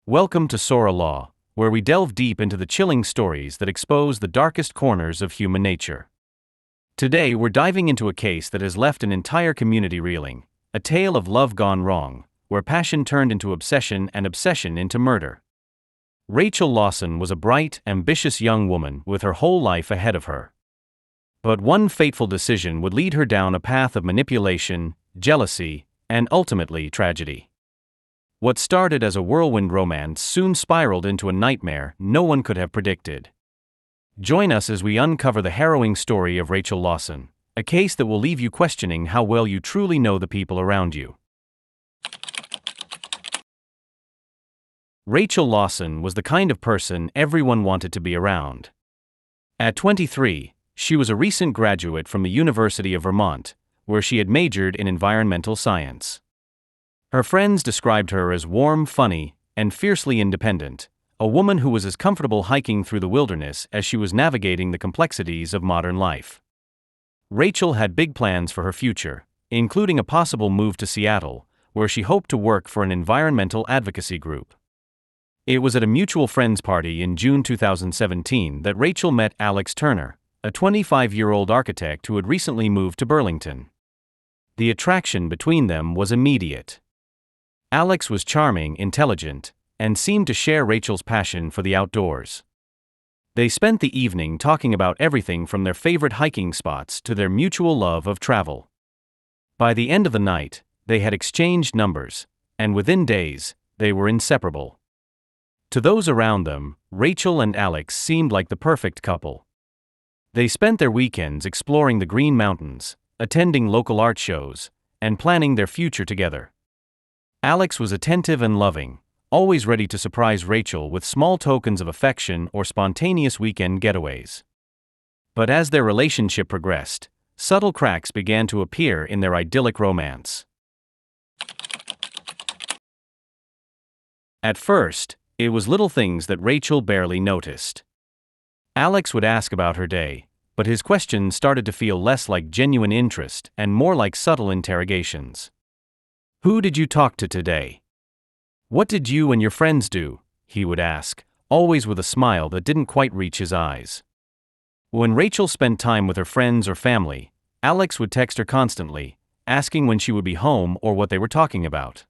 Welcome to Soralaw, where we delve deep into the chilling stories that expose the darkest corners of human nature. Today we're diving into a case that has left an entire community reeling, a tale of love gone wrong, where passion turned into obsession and obsession into murder. Rachel Lawson was a bright, ambitious young woman with her whole life ahead of her. But one fateful decision would lead her down a path of manipulation, jealousy, and ultimately tragedy. What started as a whirlwind romance soon spiraled into a nightmare no one could have predicted. Join us as we uncover the harrowing story of Rachel Lawson, a case that will leave you questioning how well you truly know the people around you. Rachel Lawson was the kind of person everyone wanted to be around. At 23, she was a recent graduate from the University of Vermont, where she had majored in environmental science. Her friends described her as warm, funny, and fiercely independent, a woman who was as comfortable hiking through the wilderness as she was navigating the complexities of modern life. Rachel had big plans for her future, including a possible move to Seattle, where she hoped to work for an environmental advocacy group. It was at a mutual friends party in June 2017 that Rachel met Alex Turner, a 25-year-old architect who had recently moved to Burlington. The attraction between them was immediate. Alex was charming, intelligent, and seemed to share Rachel's passion for the outdoors. They spent the evening talking about everything from their favorite hiking spots to their mutual love of travel. By the end of the night, they had exchanged numbers, and within days, they were inseparable. To those around them, Rachel and Alex seemed like the perfect couple. They spent their weekends exploring the Green Mountains, attending local art shows, and planning their future together. Alex was attentive and loving, always ready to surprise Rachel with small tokens of affection or spontaneous weekend getaways. But as their relationship progressed, subtle cracks began to appear in their idyllic romance. At first, it was little things that Rachel barely noticed. Alex would ask about her day, but his questions started to feel less like genuine interest and more like subtle interrogations. "Who did you talk to today? What did you and your friends do?" he would ask, always with a smile that didn't quite reach his eyes. When Rachel spent time with her friends or family, Alex would text her constantly, asking when she would be home or what they were talking about.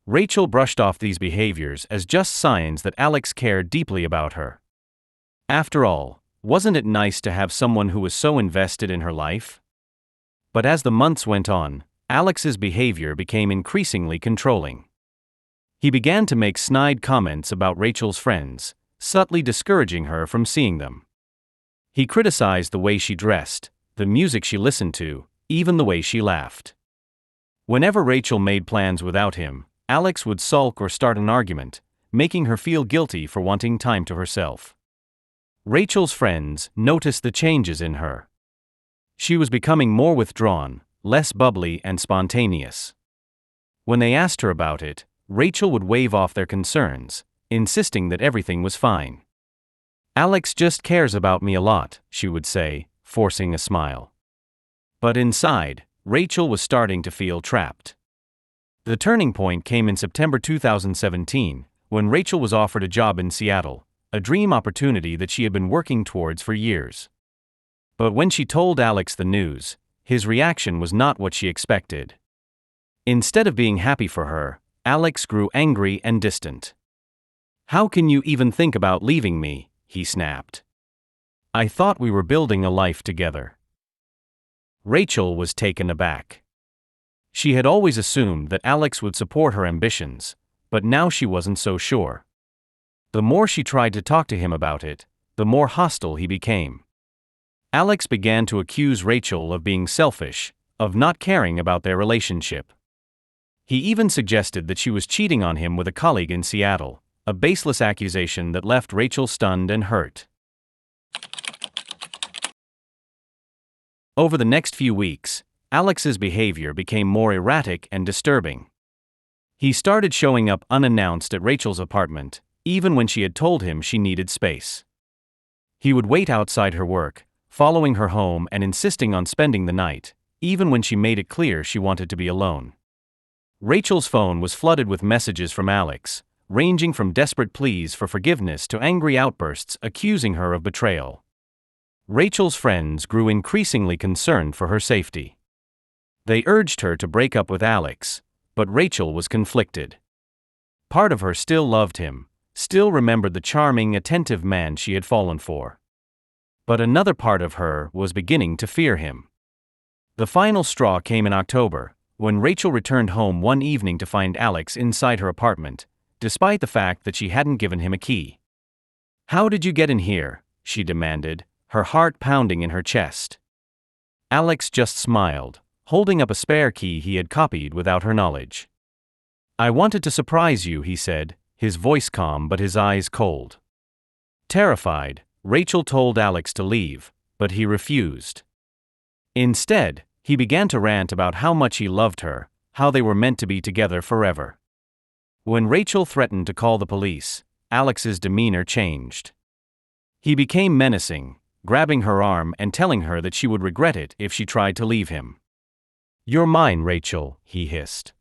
Rachel brushed off these behaviors as just signs that Alex cared deeply about her. After all, wasn't it nice to have someone who was so invested in her life? But as the months went on, Alex's behavior became increasingly controlling. He began to make snide comments about Rachel's friends, subtly discouraging her from seeing them. He criticized the way she dressed, the music she listened to, even the way she laughed. Whenever Rachel made plans without him, Alex would sulk or start an argument, making her feel guilty for wanting time to herself. Rachel's friends noticed the changes in her. She was becoming more withdrawn, less bubbly and spontaneous. When they asked her about it, Rachel would wave off their concerns, insisting that everything was fine. "Alex just cares about me a lot," she would say, forcing a smile. But inside, Rachel was starting to feel trapped. The turning point came in September 2017, when Rachel was offered a job in Seattle, a dream opportunity that she had been working towards for years. But when she told Alex the news, his reaction was not what she expected. Instead of being happy for her, Alex grew angry and distant. "How can you even think about leaving me?" he snapped. "I thought we were building a life together." Rachel was taken aback. She had always assumed that Alex would support her ambitions, but now she wasn't so sure. The more she tried to talk to him about it, the more hostile he became. Alex began to accuse Rachel of being selfish, of not caring about their relationship. He even suggested that she was cheating on him with a colleague in Seattle, a baseless accusation that left Rachel stunned and hurt. Over the next few weeks, Alex's behavior became more erratic and disturbing. He started showing up unannounced at Rachel's apartment, even when she had told him she needed space. He would wait outside her work, following her home and insisting on spending the night, even when she made it clear she wanted to be alone. Rachel's phone was flooded with messages from Alex, ranging from desperate pleas for forgiveness to angry outbursts accusing her of betrayal. Rachel's friends grew increasingly concerned for her safety. They urged her to break up with Alex, but Rachel was conflicted. Part of her still loved him, still remembered the charming, attentive man she had fallen for. But another part of her was beginning to fear him. The final straw came in October, when Rachel returned home one evening to find Alex inside her apartment, despite the fact that she hadn't given him a key. "How did you get in here?" she demanded, her heart pounding in her chest. Alex just smiled, holding up a spare key he had copied without her knowledge. "I wanted to surprise you," he said, his voice calm but his eyes cold. Terrified, Rachel told Alex to leave, but he refused. Instead, he began to rant about how much he loved her, how they were meant to be together forever. When Rachel threatened to call the police, Alex's demeanor changed. He became menacing, grabbing her arm and telling her that she would regret it if she tried to leave him. "You're mine, Rachel," he hissed.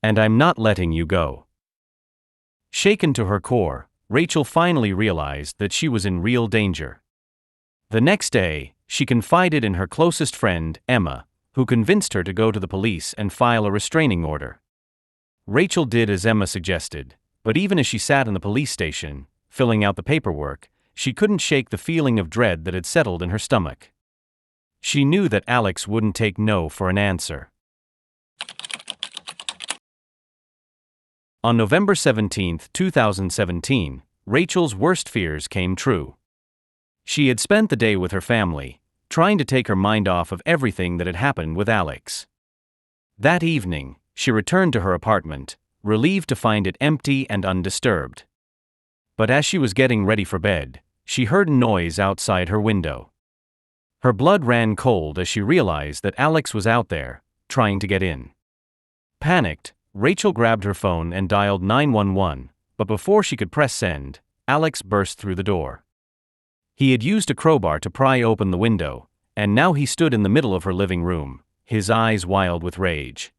"And I'm not letting you go." Shaken to her core, Rachel finally realized that she was in real danger. The next day, she confided in her closest friend, Emma, who convinced her to go to the police and file a restraining order. Rachel did as Emma suggested, but even as she sat in the police station, filling out the paperwork, she couldn't shake the feeling of dread that had settled in her stomach. She knew that Alex wouldn't take no for an answer. On November 17, 2017, Rachel's worst fears came true. She had spent the day with her family, trying to take her mind off of everything that had happened with Alex. That evening, she returned to her apartment, relieved to find it empty and undisturbed. But as she was getting ready for bed, she heard a noise outside her window. Her blood ran cold as she realized that Alex was out there, trying to get in. Panicked, Rachel grabbed her phone and dialed 911, but before she could press send, Alex burst through the door. He had used a crowbar to pry open the window, and now he stood in the middle of her living room, his eyes wild with rage.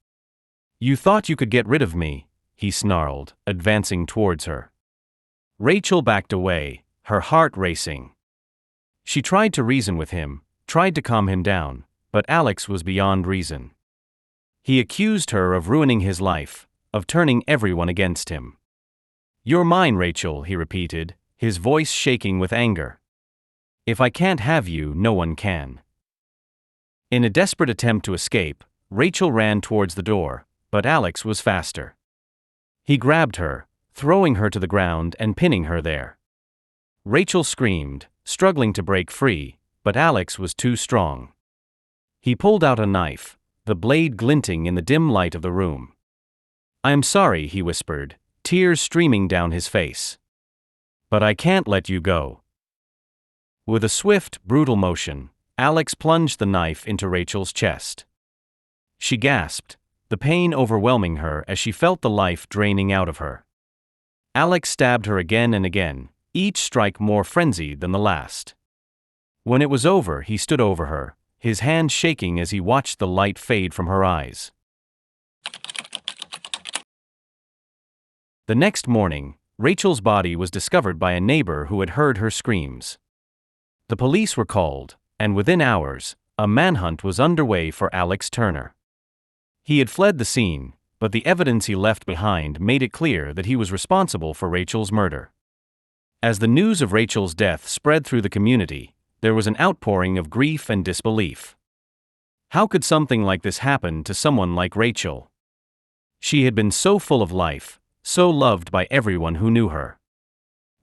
"You thought you could get rid of me," he snarled, advancing towards her. Rachel backed away, her heart racing. She tried to reason with him, tried to calm him down, but Alex was beyond reason. He accused her of ruining his life, of turning everyone against him. "You're mine, Rachel," he repeated, his voice shaking with anger. "If I can't have you, no one can." In a desperate attempt to escape, Rachel ran towards the door, but Alex was faster. He grabbed her, throwing her to the ground and pinning her there. Rachel screamed, struggling to break free, but Alex was too strong. He pulled out a knife, the blade glinting in the dim light of the room. "I'm sorry," he whispered, tears streaming down his face. "But I can't let you go." With a swift, brutal motion, Alex plunged the knife into Rachel's chest. She gasped, the pain overwhelming her as she felt the life draining out of her. Alex stabbed her again and again, each strike more frenzied than the last. When it was over, he stood over her, his hand shaking as he watched the light fade from her eyes. The next morning, Rachel's body was discovered by a neighbor who had heard her screams. The police were called, and within hours, a manhunt was underway for Alex Turner. He had fled the scene, but the evidence he left behind made it clear that he was responsible for Rachel's murder. As the news of Rachel's death spread through the community, there was an outpouring of grief and disbelief. How could something like this happen to someone like Rachel? She had been so full of life, so loved by everyone who knew her.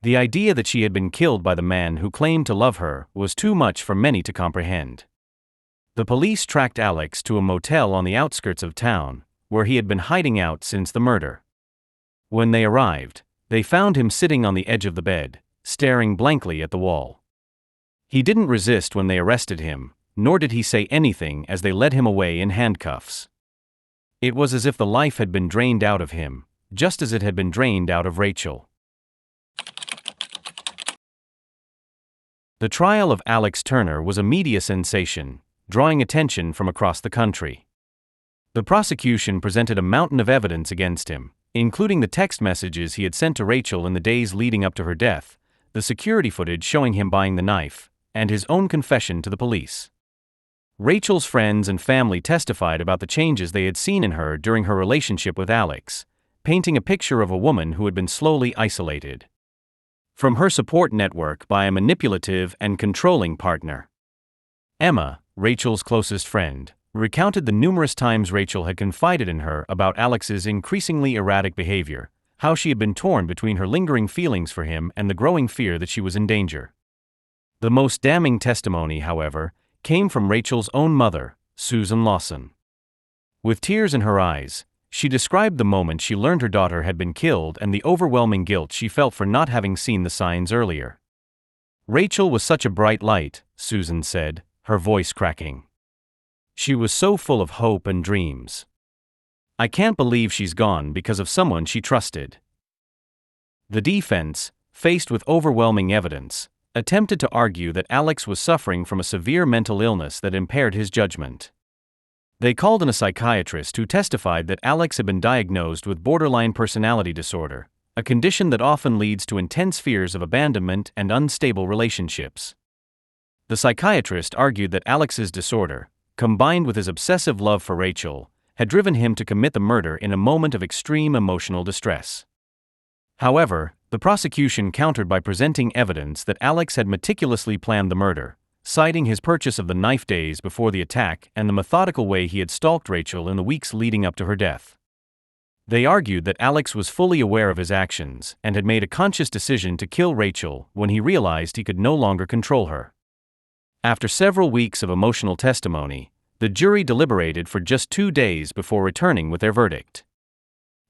The idea that she had been killed by the man who claimed to love her was too much for many to comprehend. The police tracked Alex to a motel on the outskirts of town, where he had been hiding out since the murder. When they arrived, they found him sitting on the edge of the bed, staring blankly at the wall. He didn't resist when they arrested him, nor did he say anything as they led him away in handcuffs. It was as if the life had been drained out of him, just as it had been drained out of Rachel. The trial of Alex Turner was a media sensation, drawing attention from across the country. The prosecution presented a mountain of evidence against him, including the text messages he had sent to Rachel in the days leading up to her death, the security footage showing him buying the knife, and his own confession to the police. Rachel's friends and family testified about the changes they had seen in her during her relationship with Alex, painting a picture of a woman who had been slowly isolated from her support network by a manipulative and controlling partner. Emma, Rachel's closest friend, recounted the numerous times Rachel had confided in her about Alex's increasingly erratic behavior, how she had been torn between her lingering feelings for him and the growing fear that she was in danger. The most damning testimony, however, came from Rachel's own mother, Susan Lawson. With tears in her eyes, she described the moment she learned her daughter had been killed and the overwhelming guilt she felt for not having seen the signs earlier. "Rachel was such a bright light," Susan said, her voice cracking. "She was so full of hope and dreams. I can't believe she's gone because of someone she trusted." The defense, faced with overwhelming evidence, attempted to argue that Alex was suffering from a severe mental illness that impaired his judgment. They called in a psychiatrist who testified that Alex had been diagnosed with borderline personality disorder, a condition that often leads to intense fears of abandonment and unstable relationships. The psychiatrist argued that Alex's disorder, combined with his obsessive love for Rachel, had driven him to commit the murder in a moment of extreme emotional distress. However, the prosecution countered by presenting evidence that Alex had meticulously planned the murder, citing his purchase of the knife days before the attack and the methodical way he had stalked Rachel in the weeks leading up to her death. They argued that Alex was fully aware of his actions and had made a conscious decision to kill Rachel when he realized he could no longer control her. After several weeks of emotional testimony, the jury deliberated for just 2 days before returning with their verdict.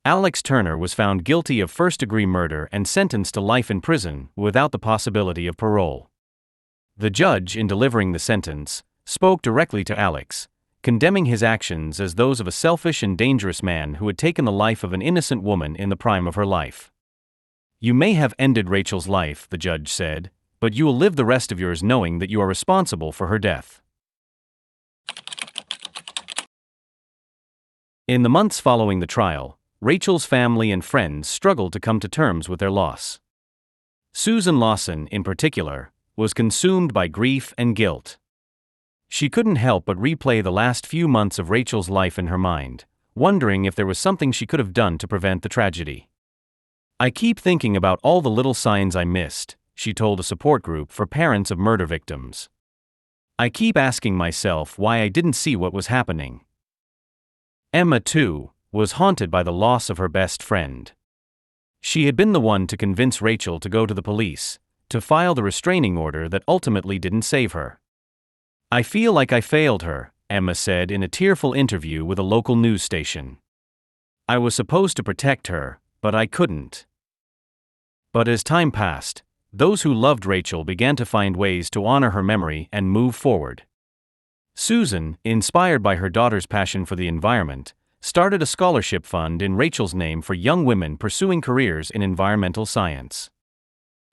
Alex Turner was found guilty of first-degree murder and sentenced to life in prison without the possibility of parole. The judge, in delivering the sentence, spoke directly to Alex, condemning his actions as those of a selfish and dangerous man who had taken the life of an innocent woman in the prime of her life. "You may have ended Rachel's life," the judge said, "but you will live the rest of yours knowing that you are responsible for her death." In the months following the trial, Rachel's family and friends struggled to come to terms with their loss. Susan Lawson, in particular, was consumed by grief and guilt. She couldn't help but replay the last few months of Rachel's life in her mind, wondering if there was something she could have done to prevent the tragedy. "I keep thinking about all the little signs I missed," she told a support group for parents of murder victims. "I keep asking myself why I didn't see what was happening." Emma, too, was haunted by the loss of her best friend. She had been the one to convince Rachel to go to the police, to file the restraining order that ultimately didn't save her. "I feel like I failed her," Emma said in a tearful interview with a local news station. "I was supposed to protect her, but I couldn't." But as time passed, those who loved Rachel began to find ways to honor her memory and move forward. Susan, inspired by her daughter's passion for the environment, started a scholarship fund in Rachel's name for young women pursuing careers in environmental science.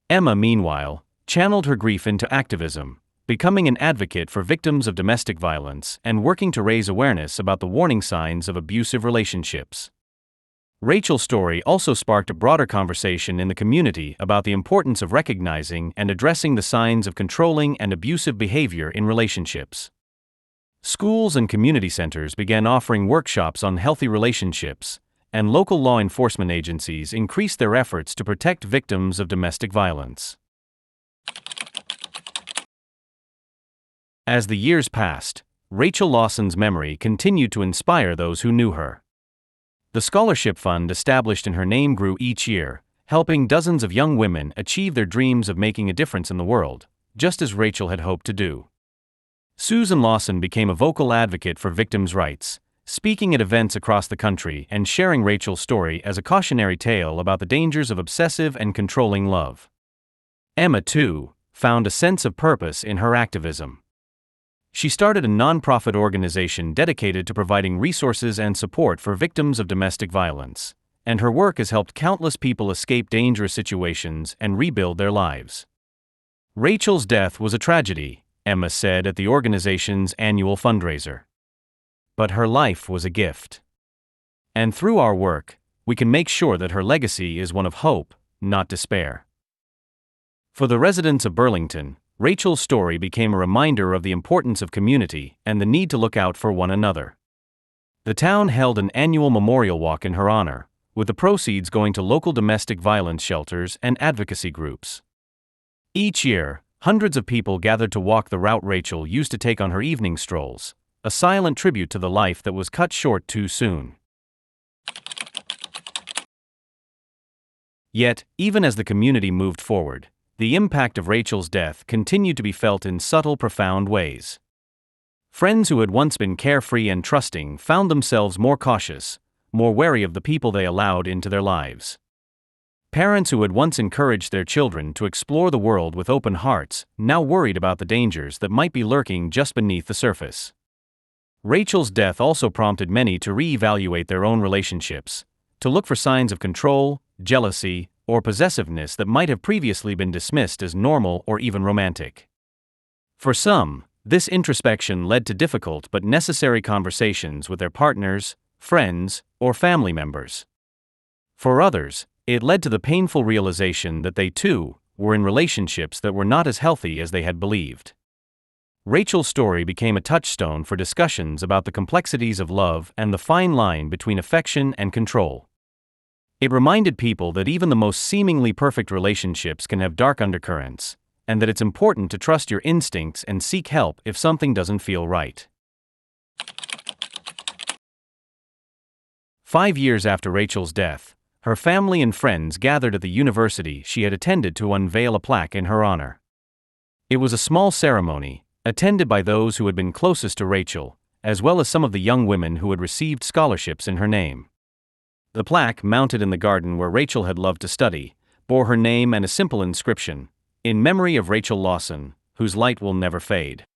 Emma, meanwhile, channeled her grief into activism, becoming an advocate for victims of domestic violence and working to raise awareness about the warning signs of abusive relationships. Rachel's story also sparked a broader conversation in the community about the importance of recognizing and addressing the signs of controlling and abusive behavior in relationships. Schools and community centers began offering workshops on healthy relationships, and local law enforcement agencies increased their efforts to protect victims of domestic violence. As the years passed, Rachel Lawson's memory continued to inspire those who knew her. The scholarship fund established in her name grew each year, helping dozens of young women achieve their dreams of making a difference in the world, just as Rachel had hoped to do. Susan Lawson became a vocal advocate for victims' rights, speaking at events across the country and sharing Rachel's story as a cautionary tale about the dangers of obsessive and controlling love. Emma, too, found a sense of purpose in her activism. She started a nonprofit organization dedicated to providing resources and support for victims of domestic violence, and her work has helped countless people escape dangerous situations and rebuild their lives. Rachel's death was a tragedy, Emma said at the organization's annual fundraiser. But her life was a gift. And through our work, we can make sure that her legacy is one of hope, not despair. For the residents of Burlington, Rachel's story became a reminder of the importance of community and the need to look out for one another. The town held an annual memorial walk in her honor, with the proceeds going to local domestic violence shelters and advocacy groups. Each year, hundreds of people gathered to walk the route Rachel used to take on her evening strolls, a silent tribute to the life that was cut short too soon. Yet, even as the community moved forward, the impact of Rachel's death continued to be felt in subtle, profound ways. Friends who had once been carefree and trusting found themselves more cautious, more wary of the people they allowed into their lives. Parents who had once encouraged their children to explore the world with open hearts now worried about the dangers that might be lurking just beneath the surface. Rachel's death also prompted many to re-evaluate their own relationships, to look for signs of control, jealousy, or possessiveness that might have previously been dismissed as normal or even romantic. For some, this introspection led to difficult but necessary conversations with their partners, friends, or family members. For others, it led to the painful realization that they too were in relationships that were not as healthy as they had believed. Rachel's story became a touchstone for discussions about the complexities of love and the fine line between affection and control. It reminded people that even the most seemingly perfect relationships can have dark undercurrents, and that it's important to trust your instincts and seek help if something doesn't feel right. 5 years after Rachel's death, her family and friends gathered at the university she had attended to unveil a plaque in her honor. It was a small ceremony, attended by those who had been closest to Rachel, as well as some of the young women who had received scholarships in her name. The plaque, mounted in the garden where Rachel had loved to study, bore her name and a simple inscription, "In memory of Rachel Lawson, whose light will never fade."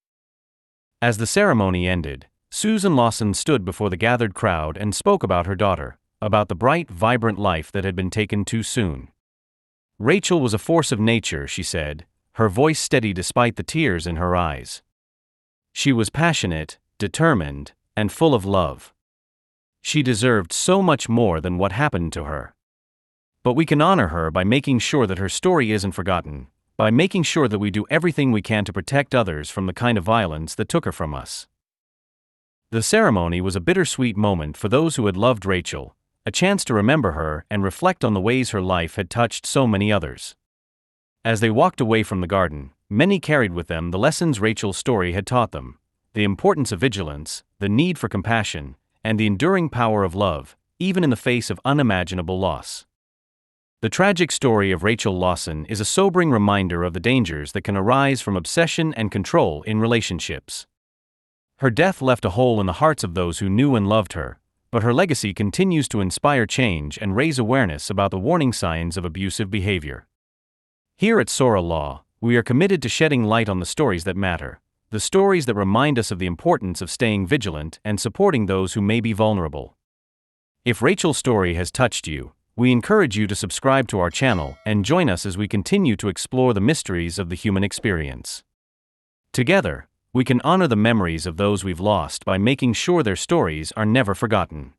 As the ceremony ended, Susan Lawson stood before the gathered crowd and spoke about her daughter, about the bright, vibrant life that had been taken too soon. Rachel was a force of nature, she said, her voice steady despite the tears in her eyes. She was passionate, determined, and full of love. She deserved so much more than what happened to her. But we can honor her by making sure that her story isn't forgotten, by making sure that we do everything we can to protect others from the kind of violence that took her from us. The ceremony was a bittersweet moment for those who had loved Rachel, a chance to remember her and reflect on the ways her life had touched so many others. As they walked away from the garden, many carried with them the lessons Rachel's story had taught them, the importance of vigilance, the need for compassion, and the enduring power of love, even in the face of unimaginable loss. The tragic story of Rachel Lawson is a sobering reminder of the dangers that can arise from obsession and control in relationships. Her death left a hole in the hearts of those who knew and loved her, but her legacy continues to inspire change and raise awareness about the warning signs of abusive behavior. Here at Soralaw, we are committed to shedding light on the stories that matter, the stories that remind us of the importance of staying vigilant and supporting those who may be vulnerable. If Rachel's story has touched you, we encourage you to subscribe to our channel and join us as we continue to explore the mysteries of the human experience. Together, we can honor the memories of those we've lost by making sure their stories are never forgotten.